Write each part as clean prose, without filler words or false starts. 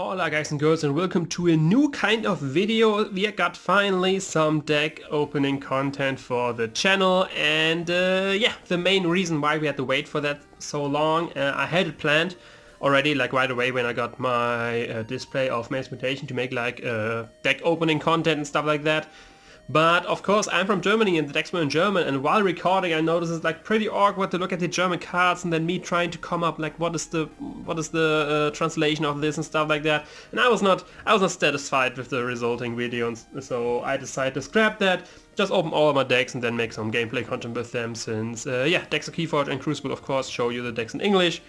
Hola guys and girls, and welcome to a new kind of video. We got finally some deck opening content for the channel, and yeah, the main reason why we had to wait for that so long, I had it planned already, like right away when I got my display of Mass Mutation to make like deck opening content and stuff like that. But of course I'm from Germany and the decks were in German, and while recording I noticed it's like pretty awkward to look at the German cards and then me trying to come up like what is the translation of this and stuff like that. And I was not satisfied with the resulting video, and so I decided to scrap that, just open all of my decks and then make some gameplay content with them, since yeah, decks of Keyforge and Crucible of course show you the decks in English.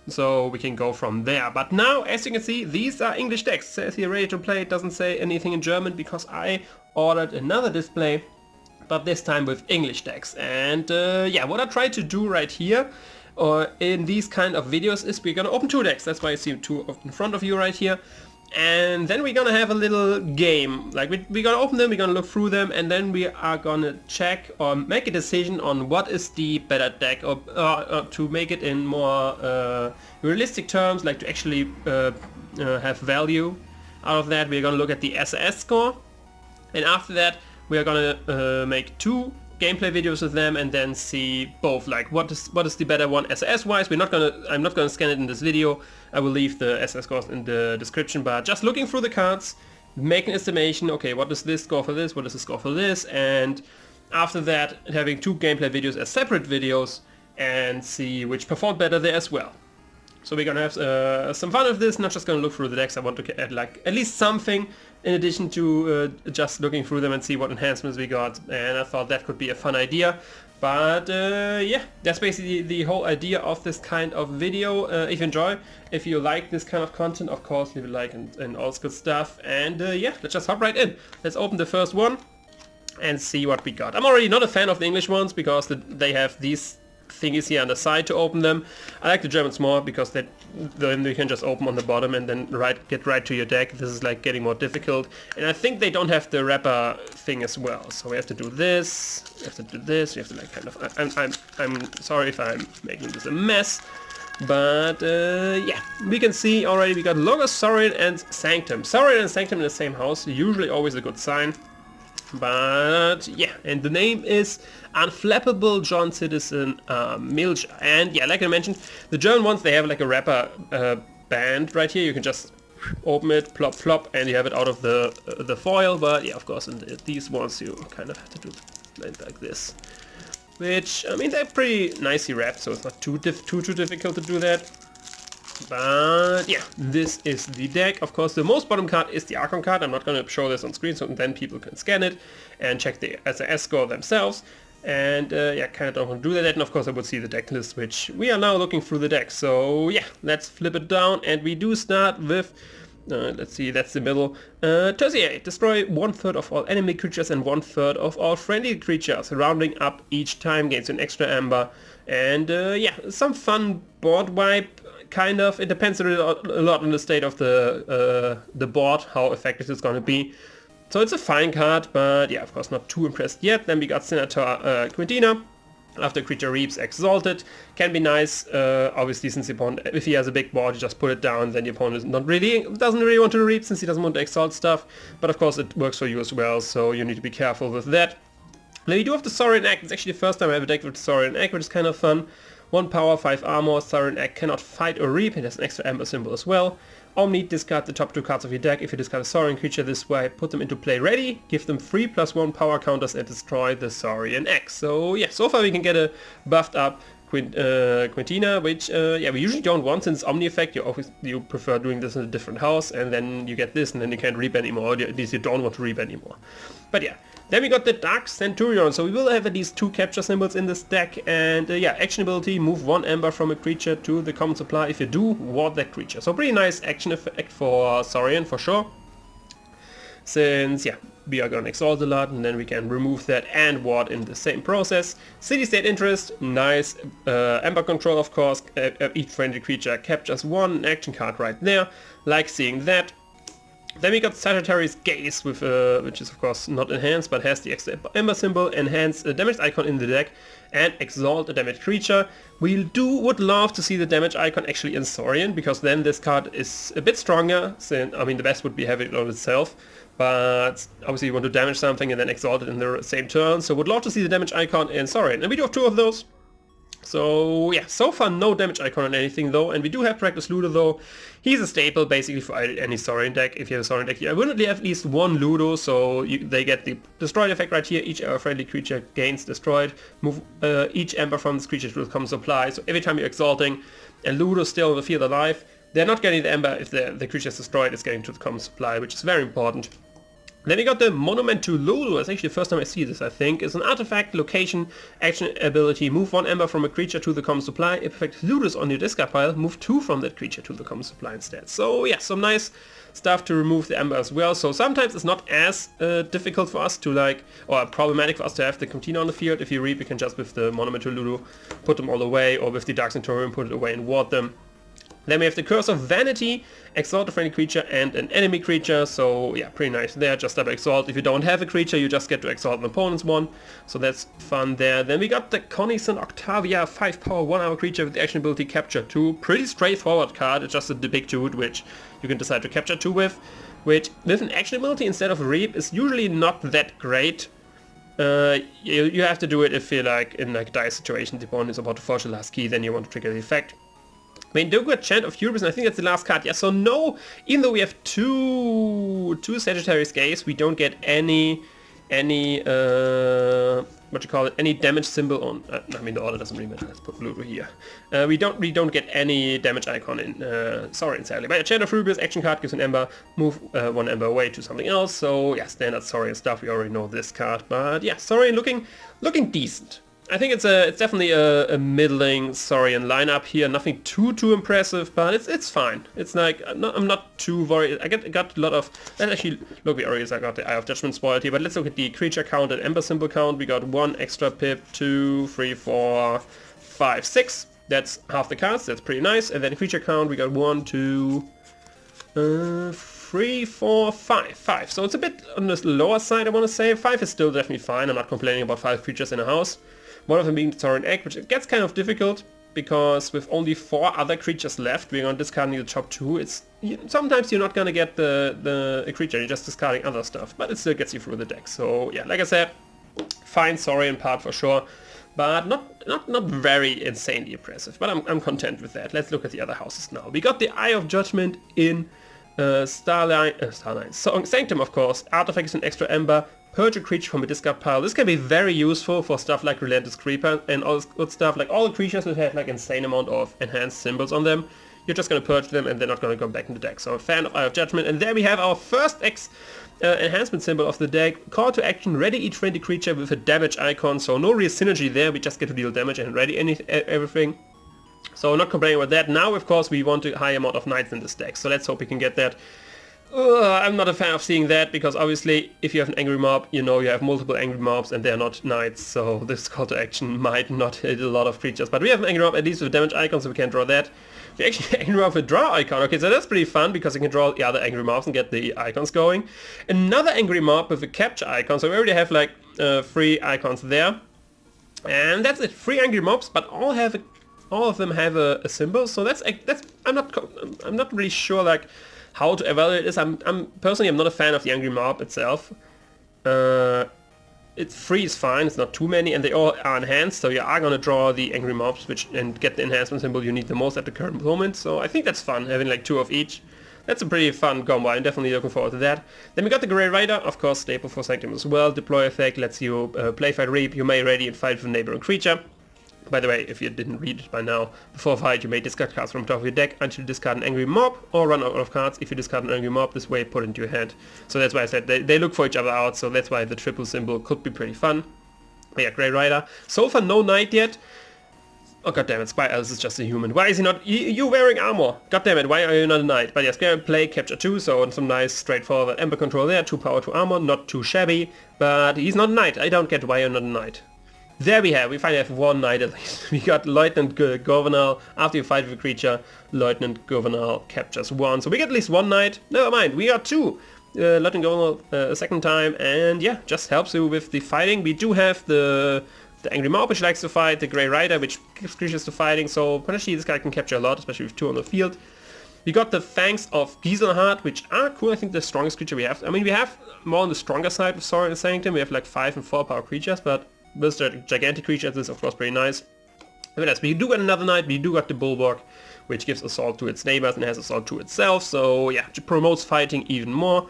So we can go from there. But now, as you can see, these are English decks. It says here ready to play. It doesn't say anything in German because I ordered another display, but this time with English decks. And yeah, what I try to do right here in these kind of videos is we're gonna open two decks. That's why you see two in front of you right here. And then we're gonna have a little game. Like we're gonna open them, we're gonna look through them, and then we are gonna check or make a decision on what is the better deck, or to make it in more realistic terms, like to actually have value out of that. We're gonna look at the acces score, and after that we are gonna make two gameplay videos with them and then see both, like what is the better one acces wise. I'm not gonna scan it in this video. I will leave the acces scores in the description, but just looking through the cards, make an estimation, okay, what does this score for this, what is the score for this, and after that having two gameplay videos as separate videos and see which performed better there as well. So we're gonna have some fun with this, not just gonna look through the decks. I want to add like at least something in addition to just looking through them and see what enhancements we got, and I thought that could be a fun idea. But yeah, that's basically the whole idea of this kind of video. If you enjoy, if you like this kind of content, of course leave a like and all this good stuff. And yeah, let's just hop right in. Let's open the first one and see what we got. I'm already not a fan of the English ones because they have these thingies here on the side to open them. I like the Germans more because then you can just open on the bottom and then get right to your deck. This is like getting more difficult, and I think they don't have the wrapper thing as well. So we have to do this, we have to do this, we have to like kind of, I'm sorry if I'm making this a mess, but yeah, we can see already we got Logos, Saurian and Sanctum. Saurian and Sanctum in the same house, usually always a good sign. But yeah, and the name is Unflappable John Citizen Milja. And yeah, like I mentioned, the German ones, they have like a wrapper band right here. You can just open it, plop plop, and you have it out of the foil. But yeah, of course, in these ones you kind of have to do it like this, which I mean they're pretty nicely wrapped, so it's not too difficult to do that. But yeah, this is the deck. Of course, the most bottom card is the Archon card. I'm not going to show this on screen, so then people can scan it and check the acces score themselves. And yeah, kind of don't want to do that. And of course I would see the deck list, which we are now looking through the deck. So yeah, let's flip it down, and we do start with let's see, that's the middle. Tertiary, destroy 1/3 of all enemy creatures and 1/3 of all friendly creatures, rounding up each time, gains an extra Aember. And yeah, some fun board wipe, kind of. It depends a lot on the state of the board, how effective it's going to be. So it's a fine card, but yeah, of course not too impressed yet. Then we got Senator Quintina. After creature reaps, exalted. Can be nice, obviously, since the opponent, if he has a big board, you just put it down, then the opponent doesn't really want to reap, since he doesn't want to exalt stuff. But of course it works for you as well, so you need to be careful with that. Now you do have the Saurian Egg. It's actually the first time I have a deck with the Saurian Egg, which is kind of fun. 1 power, 5 armor. Saurian Egg cannot fight or reap. It has an extra Aember symbol as well. Omni, discard the top 2 cards of your deck. If you discard a Saurian creature this way, put them into play ready, give them 3+1 power counters and destroy the Saurian Egg. So yeah, so far we can get a buffed up Quintina, which yeah, we usually don't want, since Omni effect. You prefer doing this in a different house, and then you get this and then you can't reap anymore, or at least you don't want to reap anymore. But yeah, then we got the Dark Centurion, so we will have at least 2 capture symbols in this deck, and yeah, action ability, move 1 Aember from a creature to the common supply. If you do, ward that creature. So pretty nice action effect for Saurian for sure, since yeah, we are gonna exalt a lot, and then we can remove that and ward in the same process. City State Interest, nice. Aember control, of course. Each friendly creature captures 1 action card right there, like seeing that. Then we got Sagittarius Gaze, with which is of course not enhanced, but has the extra Aember symbol, enhanced damage icon in the deck, and exalt a damaged creature. We would love to see the damage icon actually in Saurian, because then this card is a bit stronger. I mean, the best would be having it on itself, but obviously you want to damage something and then exalt it in the same turn, so would love to see the damage icon in Saurian. And we do have 2 of those. So yeah, so far no damage icon on anything though, and we do have Practice Ludo though. He's a staple basically for any Saurian deck. If you have a Saurian deck, you would have at least 1 Ludo, so they get the destroyed effect right here. Each friendly creature gains destroyed. Move each Ember from this creature to the common supply, so every time you're exalting and Ludo still in the field alive, they're not getting the Ember if the creature is destroyed, it's getting to the common supply, which is very important. Then we got the Monument to Lulu. It's actually the first time I see this, I think. It's an artifact, location, action ability. Move 1 Ember from a creature to the common supply. If effect Lulu is on your discard pile, move 2 from that creature to the common supply instead. So yeah, some nice stuff to remove the Ember as well. So sometimes it's not as difficult for us to or problematic for us to have the Cantina on the field. If you reap, you can just with the Monument to Lulu put them all away, or with the Dark Centaurium put it away and ward them. Then we have the Curse of Vanity, exalt a friendly creature and an enemy creature, so yeah, pretty nice there, just double exalt. If you don't have a creature, you just get to exalt an opponent's one, so that's fun there. Then we got the Connison Octavia, 5 power, 1 hour creature with the action ability Capture 2. Pretty straightforward card, it's just a Depict 2, which you can decide to Capture 2 with, which with an action ability instead of Reap is usually not that great. You have to do it if you're in dire situation, the opponent is about to forge the last key, then you want to trigger the effect. I mean, do get Chant of Hubris, and I think that's the last card. Yeah, so no, even though we have two Sagittarius Gaze, we don't get any any damage symbol on. I mean, the order doesn't really matter. Let's put blue here. We don't get any damage icon in Saurian, sadly. But a Chant of Hubris action card gives an Ember, move 1 Ember away to something else. So yeah, standard Saurian stuff. We already know this card, but yeah, Saurian looking decent. I think it's definitely a middling Saurian lineup here. Nothing too impressive, but it's fine. It's like I'm not too worried. I got a lot of. Let's actually look. We already got the Eye of Judgment spoiled here, but let's look at the creature count and Ember symbol count. We got 1 extra pip, 2, 3, 4, 5, 6. That's half the cards. That's pretty nice. And then creature count, we got 1, 2, 3, 4, 5. So it's a bit on the lower side, I want to say. 5 is still definitely fine. I'm not complaining about 5 creatures in a house. One of them being the Saurian Egg, which gets kind of difficult because with only 4 other creatures left, we're going to discarding the top 2. Sometimes you're not going to get the creature, you're just discarding other stuff, but it still gets you through the deck. So yeah, like I said, fine Saurian part for sure, but not very insanely impressive. But I'm content with that. Let's look at the other houses now. We got the Eye of Judgment in Starline, Sanctum, of course. Artifact is an extra Ember. Purge a creature from a discard pile. This can be very useful for stuff like Relentless Creeper and all this good stuff. Like all the creatures that have like insane amount of enhanced symbols on them, you're just going to purge them and they're not going to come back in the deck. So I'm a fan of Eye of Judgment. And there we have our first enhancement symbol of the deck. Call to action, ready each friendly creature with a damage icon. So no real synergy there, we just get to deal damage and ready everything. So not complaining about that. Now of course we want a high amount of knights in this deck. So let's hope we can get that. I'm not a fan of seeing that, because obviously if you have an angry mob, you know you have multiple angry mobs and they're not knights, so this call to action might not hit a lot of creatures. But we have an angry mob at least with damage icon, so we can draw that. We actually angry mob with draw icon. Okay, so that's pretty fun because you can draw the other angry mobs and get the icons going. Another angry mob with a capture icon, so we already have like 3 icons there. And that's it, 3 angry mobs, but all of them have a symbol. So that's I'm not really sure like how to evaluate this. I'm personally not a fan of the angry mob itself. It's 3 is fine, it's not too many, and they all are enhanced, so you are gonna draw the angry mobs and get the enhancement symbol you need the most at the current moment. So I think that's fun, having like 2 of each. That's a pretty fun combo. I'm definitely looking forward to that. Then we got the Grey Rider, of course, staple for Sanctum as well. Deploy effect lets you play, fight, reap. You may ready and fight with a neighboring creature. By the way, if you didn't read it by now, before fight you may discard cards from the top of your deck until you discard an angry mob or run out of cards. If you discard an angry mob, this way put it into your hand. So that's why I said they look for each other out, so that's why the triple symbol could be pretty fun. But yeah, Grey Rider. So far no knight yet. Oh goddammit, Spy Alice is just a human. Why is he not? You wearing armor. Goddammit, why are you not a knight? But yes, play, capture 2, so some nice straightforward Ember control there. 2 power, 2 armor, not too shabby. But he's not a knight. I don't get why you're not a knight. There we finally have 1 knight at least. We got Lieutenant Governal. After you fight with a creature, Lieutenant Governal captures 1. So we get at least 1 knight. Never mind, we got 2. Lieutenant Governal a second time, and yeah, just helps you with the fighting. We do have the the Angry Mob, which likes to fight, the Grey Rider, which gives creatures to fighting, so potentially this guy can capture a lot, especially with 2 on the field. We got the Fangs of Scizor, which are cool. I think the strongest creature we have. I mean, we have more on the stronger side with Sword and Sanctum. We have like 5 and 4 power creatures, but with the gigantic creatures, this is of course pretty nice. But we do get another knight, we do got the Bulwark, which gives assault to its neighbors and has assault to itself, so yeah, it promotes fighting even more.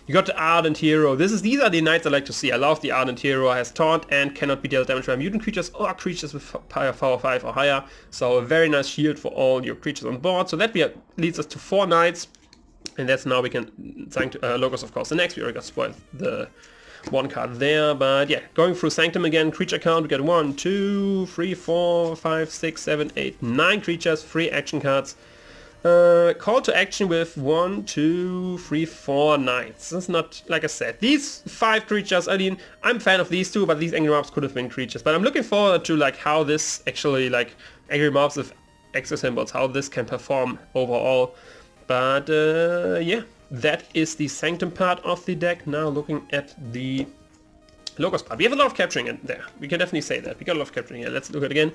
You got the Ardent Hero. These are the knights I like to see. I love the Ardent Hero. Has taunt and cannot be dealt damage by mutant creatures or creatures with power 5 or higher. So a very nice shield for all your creatures on board. So that leads us to 4 knights, and that's now we can Logos of course the next. We already got spoiled the 1 card there, but yeah, going through Sanctum again, creature count, we get 1, 2, 3, 4, 5, 6, 7, 8, 9 creatures, 3 action cards. Call to action with 1, 2, 3, 4 knights. That's not, like I said, these 5 creatures, I mean, I'm a fan of these 2, but these Angry Mobs could have been creatures. But I'm looking forward to like how this actually, like Angry Mobs with acces symbols, how this can perform overall. But yeah, that is the Sanctum part of the deck. Now looking at the Logos part. We have a lot of capturing in there. We can definitely say that. We got a lot of capturing here. Let's look at it again.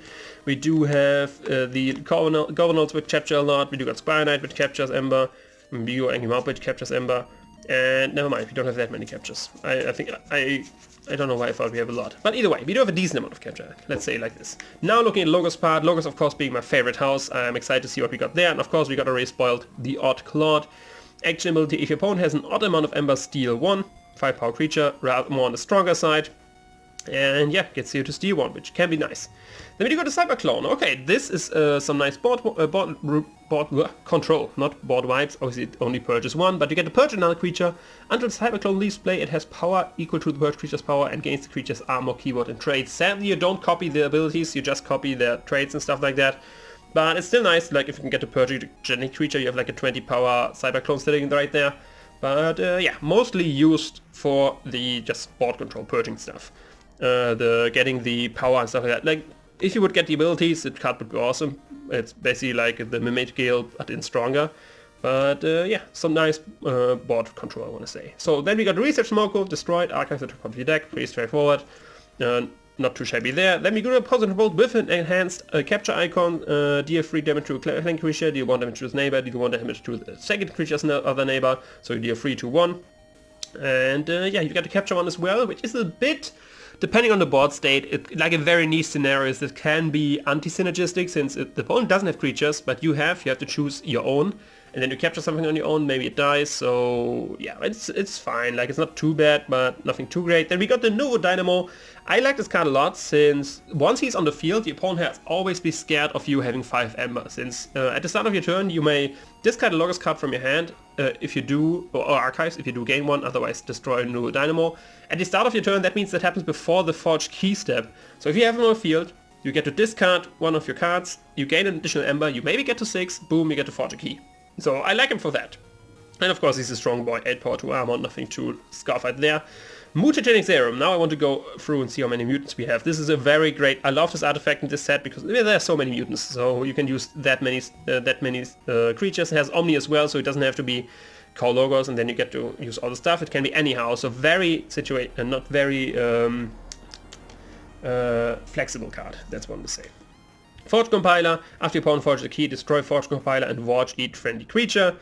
We do have the Governors which capture a lot. We do got Spire Knight which captures Aember. We do Angry Mob which captures Aember. And never mind, we don't have that many captures. I think I don't know why I thought we have a lot. But either way, we do have a decent amount of capture. Let's say it like this. Now looking at Logos part. Logos of course being my favorite house. I'm excited to see what we got there. And of course we got already spoiled the Odd Claude. Action ability, if your opponent has an odd amount of Aember, steal 1. 5 power creature, rather more on the stronger side, and yeah, gets you to steal 1, which can be nice. Then we do got a Cyberclone. Okay, this is some nice board control, not board vibes. Obviously it only purges 1, but you get to purge another creature. Until Cyberclone leaves play, it has power equal to the purge creature's power and gains the creature's armor, keyword, and traits. Sadly, you don't copy the abilities, you just copy their traits and stuff like that. But it's still nice, like if you can get to purge a genetic creature, you have like a 20 power Cyberclone sitting right there. But yeah, mostly used for the just board control purging stuff. The getting the power and stuff like that. Like if you would get the abilities, the card would be awesome. It's basically like the Mimic Gale but in stronger. But yeah, some nice board control I want to say. So then we got Research Smoko, destroyed, archives at the top of the deck, pretty straightforward. Not too shabby there. Then we go to a Positive Bolt with an enhanced capture icon, deal 3 damage to a flanking creature, deal 1 damage to his neighbor, deal 1 damage to the second creature's other neighbor, so you deal 3 to 1. And yeah, you got to capture 1 as well, which is a bit, depending on the board state, like a very niche scenario, that can be anti-synergistic, since the opponent doesn't have creatures, but you have to choose your own. And then you capture something on your own, maybe it dies, so yeah, it's fine, like it's not too bad, but nothing too great. Then we got the Novo Dynamo. I like this card a lot, since once he's on the field, the opponent has always be scared of you having 5 Aember, since at the start of your turn you may discard a Logos card from your hand, if you do, or archives if you do gain 1, otherwise destroy a Novo Dynamo. At the start of your turn, that means that happens before the Forge Key step, so if you have him on the field, you get to discard 1 of your cards, you gain an additional Aember, you maybe get to 6, boom, you get to Forge a Key. So I like him for that. And of course he's a strong boy, 8 power 2 armor, nothing to scoff at there. Mutagenic Serum. Now I want to go through and see how many mutants we have. This is a very great, I love this artifact in this set because there are so many mutants, so you can use that many creatures. It has Omni as well, so it doesn't have to be Call Logos and then you get to use all the stuff. It can be anyhow, so very not very flexible card, that's one to say. Forge Compiler. After your opponent forges a key, destroy Forge Compiler and watch each friendly creature.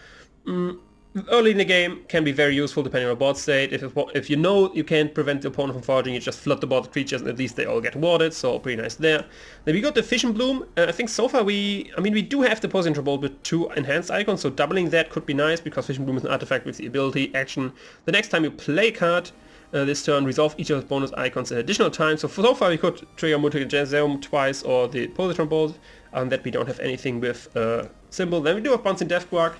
Early in the game can be very useful depending on the board state. If you know you can't prevent the opponent from forging, you just flood the board with creatures and at least they all get warded, so pretty nice there. Then we got the Fission Bloom. I think so far we do have the Position Bolt with 2 enhanced icons, so doubling that could be nice because Fission Bloom is an artifact with the ability action. The next time you play a card, this turn, resolve each of the bonus icons an additional time. So far we could trigger Mutagenic Serum twice or the Positron Bolt, that we don't have anything with symbol. Then we do have Bouncing Death Quark.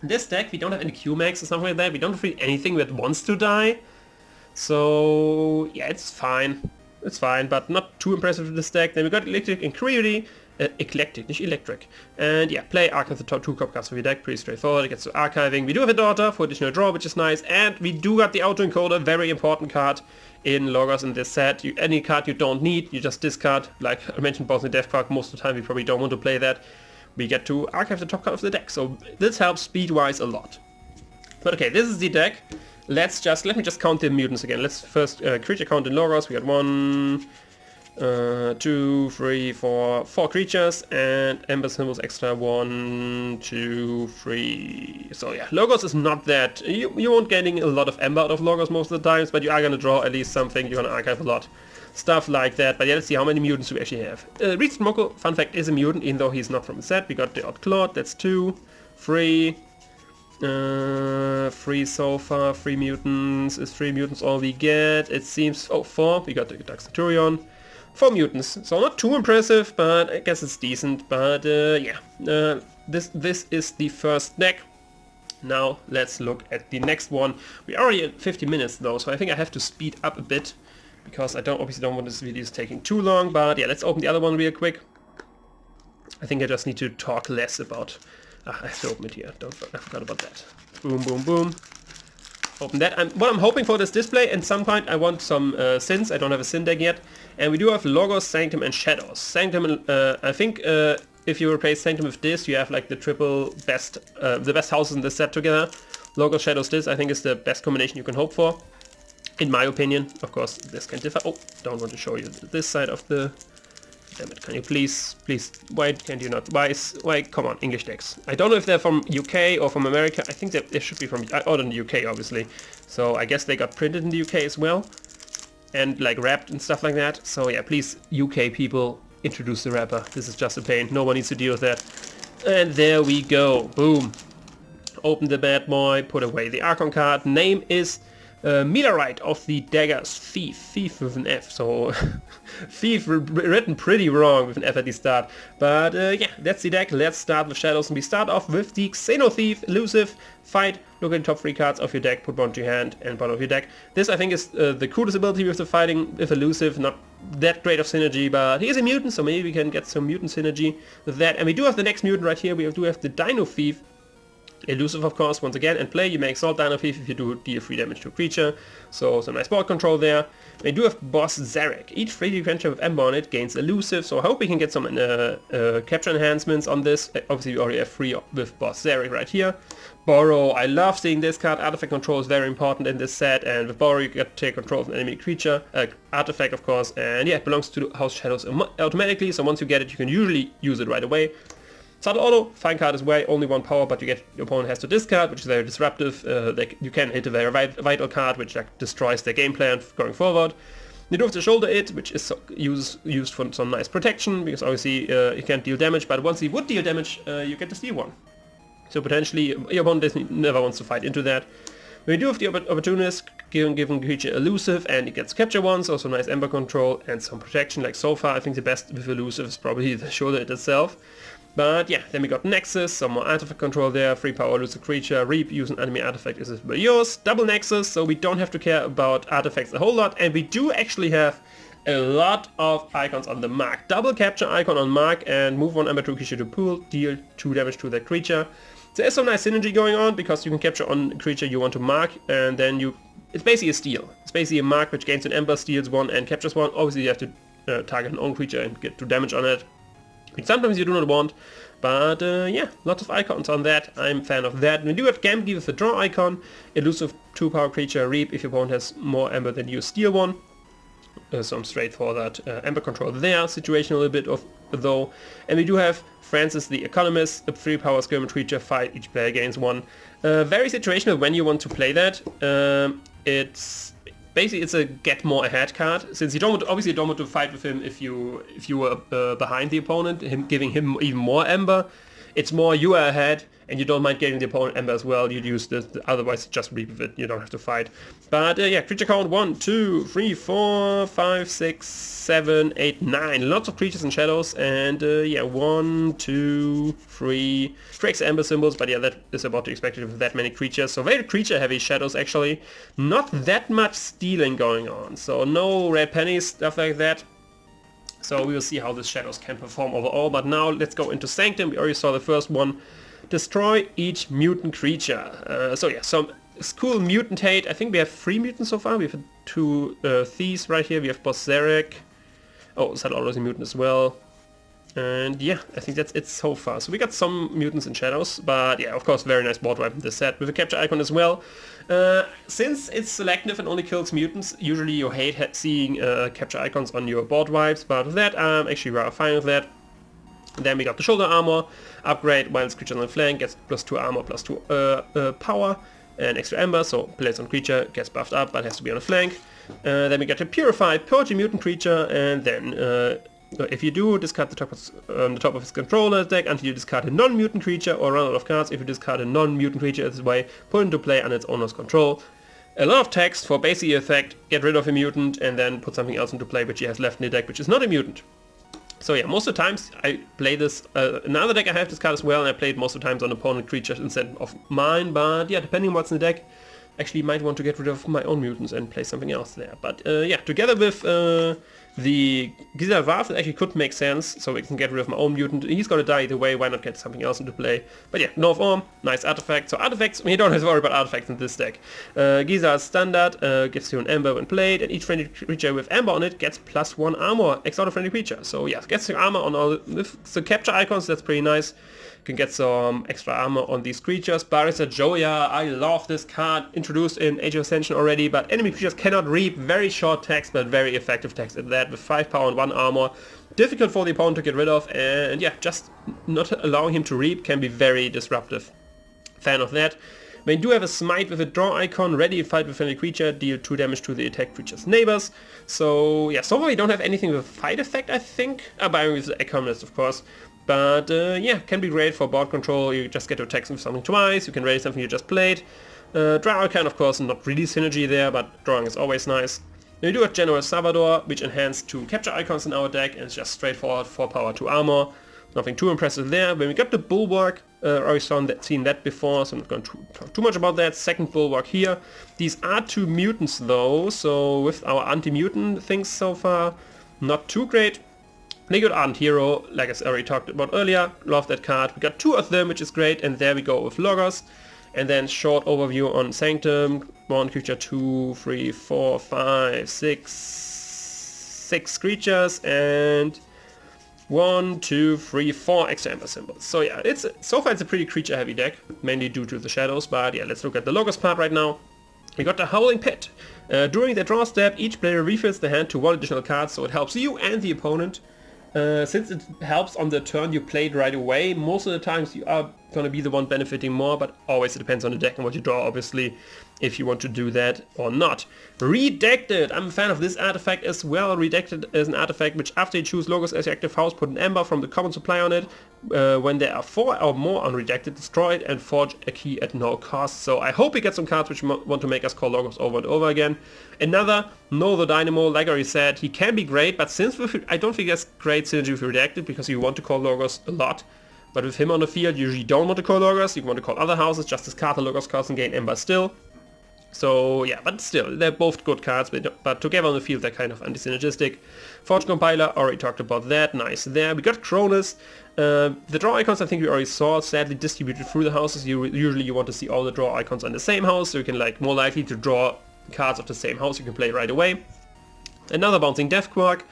In this deck we don't have any Q-Max or something like that. We don't have really anything that wants to die. So yeah, it's fine. It's fine, but not too impressive with this deck. Then we got Electric Incredulity. Eclectic, not electric. And yeah, play archive the top 2 cop cards of your deck, pretty straightforward. It gets to archiving. We do have a Daughter for additional draw, which is nice, and we do got the Autoencoder, very important card in Logos in this set. Any card you don't need, you just discard. Like I mentioned, Bouncing Death Quark, most of the time we probably don't want to play that. We get to archive the top card of the deck, so this helps speed-wise a lot. But okay, this is the deck. Let me just count the mutants again. Let's first creature count in Logos. We got 1, 2, 3, 4, 4 creatures, and Aember symbols extra 1, 2, 3. So yeah, Logos is not that, you won't getting a lot of Aember out of Logos most of the times, but you are gonna draw at least something, you're gonna archive a lot. Stuff like that, but yeah, let's see how many mutants we actually have. Richard Moko, fun fact, is a mutant, even though he's not from the set. We got the Odd Clawed, that's 2, 3, 3 so far, 3 mutants. Is 3 mutants all we get? It seems, oh, 4, we got the Dark Centurion. 4 mutants, so not too impressive, but I guess it's decent. But yeah, this is the first deck. Now let's look at the next one. We're already at 50 minutes though, so I think I have to speed up a bit because I obviously don't want this video taking too long. But yeah, let's open the other one real quick. I think I just need to talk less about. I have to open it here. I forgot about that. Boom, boom, boom. Open that. What I'm hoping for this display, and some point I want some Sins. I don't have a Sin deck yet. And we do have Logos, Sanctum, and Shadows. Sanctum, I think if you replace Sanctum with this, you have like the triple best, the best houses in this set together. Logos, Shadows, this I think is the best combination you can hope for, in my opinion. Of course, this can differ. Oh, don't want to show you this side of the. Damn it, can you please, why can't you not, why, come on, English decks. I don't know if they're from UK or from America. I think they should be from, oh, in the UK, obviously. So I guess they got printed in the UK as well. And like wrapped and stuff like that. So yeah, please, UK people, introduce the wrapper. This is just a pain. No one needs to deal with that. And there we go. Boom. Open the bad boy, put away the Archon card. Name is Meteorite of the Daggers Thief. Thief with an F, so Thief written pretty wrong with an F at the start. But yeah, that's the deck. Let's start with Shadows, and we start off with the Xeno Thief, elusive, fight, look at the top 3 cards of your deck, put one to your hand and bottom of your deck. This I think is the coolest ability with the fighting with elusive, not that great of synergy, but he is a mutant, so maybe we can get some mutant synergy with that. And we do have the next mutant right here. We do have the Dino Thief. Elusive, of course, once again, and play, you may exalt Dino Thief if you do deal 3 damage to a creature, so some nice board control there. We do have Boss Zarek. Each 3D creature with Aember on it gains elusive, so I hope we can get some capture enhancements on this. Obviously we already have 3 with Boss Zarek right here. Borrow, I love seeing this card. Artifact control is very important in this set, and with Borrow you get to take control of an enemy creature, artifact of course, and yeah, it belongs to House Shadows automatically, so once you get it you can usually use it right away. Subtle Auto, fine card as well, only 1 power, but your opponent has to discard, which is very disruptive. You can hit a very vital card, which destroys their game plan going forward. You do have to Shoulder It, which is used for some nice protection, because obviously you can't deal damage, but once he would deal damage, you get to steal 1. So potentially your opponent never wants to fight into that. We do have the Opportunist, given creature elusive, and it gets capture 1, so some nice Aember control and some protection. Like so far, I think the best with elusive is probably the Shoulder It itself. But yeah, then we got Nexus, some more artifact control there, 3 power elusive creature, Reap, use an enemy artifact is yours, double Nexus, so we don't have to care about artifacts a whole lot, and we do actually have a lot of icons on the mark. Double capture icon on mark, and move 1 Aember creature to pool, deal 2 damage to that creature. There is some nice synergy going on, because you can capture on a creature you want to mark, and then it's basically a steal. It's basically a mark which gains an Aember, steals 1 and captures 1. Obviously you have to target an own creature and get 2 damage on it, which sometimes you do not want, but yeah, lots of icons on that. I'm a fan of that. And we do have Gamgee with the draw icon, elusive 2 power creature, Reap, if your opponent has more Aember than you, steal 1. Some straightforward Aember control there, situational a little bit of though. And we do have Francis the Economist, a 3 power skirmish creature, fight, each player gains 1. Very situational when you want to play that. It's basically it's a get more ahead card, since you obviously don't want to fight with him if you were behind the opponent, giving him even more Aember. It's more you are ahead and you don't mind getting the opponent Aember as well. You'd use this, otherwise just Reap with it, you don't have to fight. But yeah, creature count 1, 2, 3, 4, 5, 6, 7, 8, 9. Lots of creatures and shadows, and yeah, 1, 2, 3. Tricks Aember symbols, but yeah, that is about to be expected with that many creatures. So very creature heavy shadows actually. Not that much stealing going on, so no red pennies, stuff like that. So we will see how the shadows can perform overall, but now let's go into Sanctum. We already saw the first one. Destroy each mutant creature. So yeah, some cool mutant hate. I think we have 3 mutants so far. We have 2 thieves right here. We have Boss Zarek. Oh, Subtle Auto is a mutant as well. And yeah, I think that's it so far. So we got some mutants and shadows, but yeah, of course, very nice board wipe in this set with a capture icon as well. Since it's selective and only kills mutants, usually you hate seeing capture icons on your board wipes, but with that, I'm actually rather fine with that. Then we got the shoulder armor upgrade. While this creature on the flank gets +2 armor, +2 power, and extra Aember, so plays on creature gets buffed up, but has to be on the flank. Then we got the purify, purge a mutant creature, and then if you do, discard the top of his controller's deck until you discard a non-mutant creature or run out of cards. If you discard a non-mutant creature this way, put into play under its owner's control. A lot of text for basic effect, get rid of a mutant and then put something else into play which he has left in the deck which is not a mutant. So yeah, most of the times I play this, another deck I have this card as well, and I play it most of the times on opponent creatures instead of mine, but yeah, depending on what's in the deck, actually might want to get rid of my own mutants and play something else there. But yeah, together with the Scizor it actually could make sense, so we can get rid of my own mutant. He's gonna die either way, why not get something else into play? But yeah, North Arm, nice artifact. So artifacts, we don't have to worry about artifacts in this deck. Scizor standard gives you an Aember when played, and each friendly creature with Aember on it gets +1 armor, X out of friendly creature. So yeah, gets the armor on all the capture icons, that's pretty nice. Can get some extra armor on these creatures. Barista Joya, I love this card, introduced in Age of Ascension already, but enemy creatures cannot reap. Very short text, but very effective text at that, with 5 power and 1 armor. Difficult for the opponent to get rid of, and yeah, just not allowing him to reap can be very disruptive. Fan of that. We do have a smite with a draw icon, ready to fight with friendly creature, deal 2 damage to the attacked creature's neighbors. So yeah, so far we don't have anything with a fight effect, I think. By with the economist, of course. But yeah, can be great for board control. You just get to attack with something twice, you can raise something you just played. Draw icon, of course, not really synergy there, but drawing is always nice. Then we do have General Salvador, which enhanced 2 capture icons in our deck, and it's just straightforward 4 power, 2 armor. Nothing too impressive there. When we got the Bulwark, already seen that before, so I'm not going to talk too much about that. Second Bulwark here. These are 2 mutants though, so with our anti-mutant things so far, not too great. Liquid Ardent Hero, like I already talked about earlier, love that card. We got 2 of them, which is great, and there we go with Loggers. And then short overview on Sanctum, 1 creature, 2, 3, 4, 5, 6 creatures, and 1, 2, 3, 4 extra Aember symbols. So yeah, so far it's a pretty creature heavy deck, mainly due to the shadows, but yeah, let's look at the Loggers part right now. We got the Howling Pit. During the draw step, each player refills the hand to 1 additional card, so it helps you and the opponent. Since it helps on the turn you played right away, most of the times you are going to be the one benefiting more, but always it depends on the deck and what you draw, obviously, if you want to do that or not. Redacted! I'm a fan of this artifact as well. Redacted is an artifact which, after you choose Logos as your active house, put an Aember from the common supply on it. When there are 4 or more unredacted, destroy it and forge a key at no cost. So I hope we get some cards which want to make us call Logos over and over again. Another, Know the Dynamo, like I already said, he can be great, but since I don't think that's great synergy with Redacted, because you want to call Logos a lot. But with him on the field, you usually don't want to call Logos, you want to call other houses, just discard the Logos cards and gain Aember still. So yeah, but still, they're both good cards, but together on the field they're kind of anti-synergistic. Forge Compiler, already talked about that, nice there. We got Cronus. The draw icons I think we already saw, sadly distributed through the houses. Usually you want to see all the draw icons on the same house, so you can more likely to draw cards of the same house you can play right away. Another Bouncing Death Quark.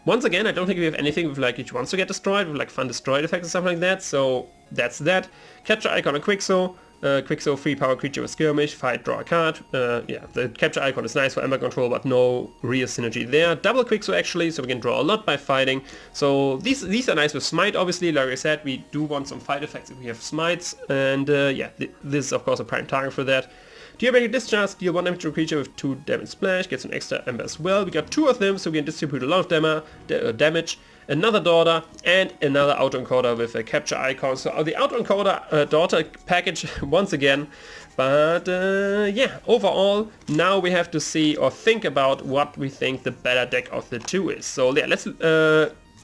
Once again, I don't think we have anything with which wants to get destroyed, with fun destroyed effects and stuff like that, so that's that. Capture icon on Quixo. Quixo, 3 power creature with skirmish, fight, draw a card. Yeah, the capture icon is nice for Aember control, but no real synergy there. Double Quixo actually, so we can draw a lot by fighting. So these are nice with smite, obviously. Like I said, we do want some fight effects if we have smites, and yeah, this is of course a prime target for that. Diabetic Discharge, deal 1 damage to a creature with 2 damage splash, gets an extra Aember as well. We got 2 of them, so we can distribute a lot of damage. Another daughter, and another autoencoder with a capture icon. So the autoencoder daughter package once again. But yeah, overall, now we have to see or think about what we think the better deck of the 2 is. So yeah, let's.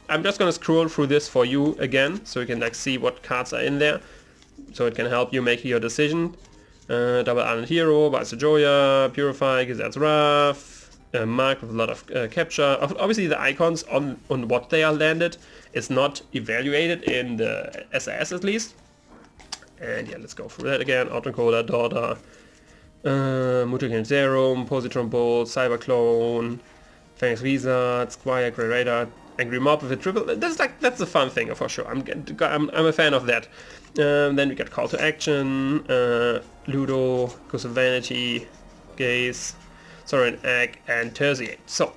I'm just gonna scroll through this for you again, so you can see what cards are in there, so it can help you make your decision. Double Ardent Hero, Barista Joya, Purify, Gizard's Wrath, Mark with a lot of capture. Obviously the icons on what they are landed is not evaluated in the SAS at least. And yeah, let's go through that again. Autoencoder, Daughter, Mutagen Serum, Positron Bolt, Cyberclone, Phoenix Wizard, Squire, Grey Raider, Angry Mob with a triple. That's a fun thing for sure. I'm a fan of that. Then we got Call to Action, Ludo, Goes of Vanity, Gaze, Sorin Egg, and Tertiate. So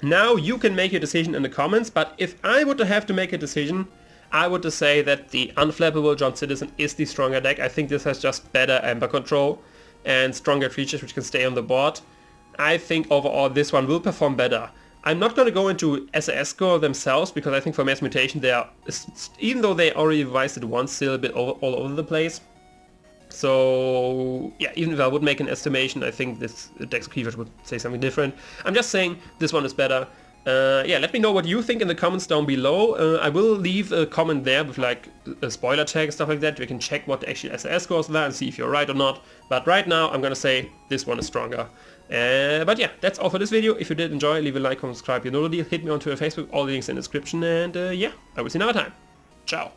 now you can make your decision in the comments, but if I were to have to make a decision, I would say that the Unflappable John Citizen is the stronger deck. I think this has just better Aember control and stronger creatures which can stay on the board. I think overall this one will perform better. I'm not going to go into SAS score themselves because I think for Mass Mutation they are, even though they already revised it once, still a bit all over the place. So yeah, even if I would make an estimation, I think this deck's Keyforge would say something different. I'm just saying this one is better. Yeah, let me know what you think in the comments down below. I will leave a comment there with like a spoiler tag and stuff like that. We can check what the actual SAS scores are and see if you're right or not. But right now I'm gonna say this one is stronger. But yeah, that's all for this video. If you did enjoy, leave a like, comment, subscribe, you know the deal. Hit me on Twitter, Facebook, all the links in the description. And yeah, I will see you another time. Ciao.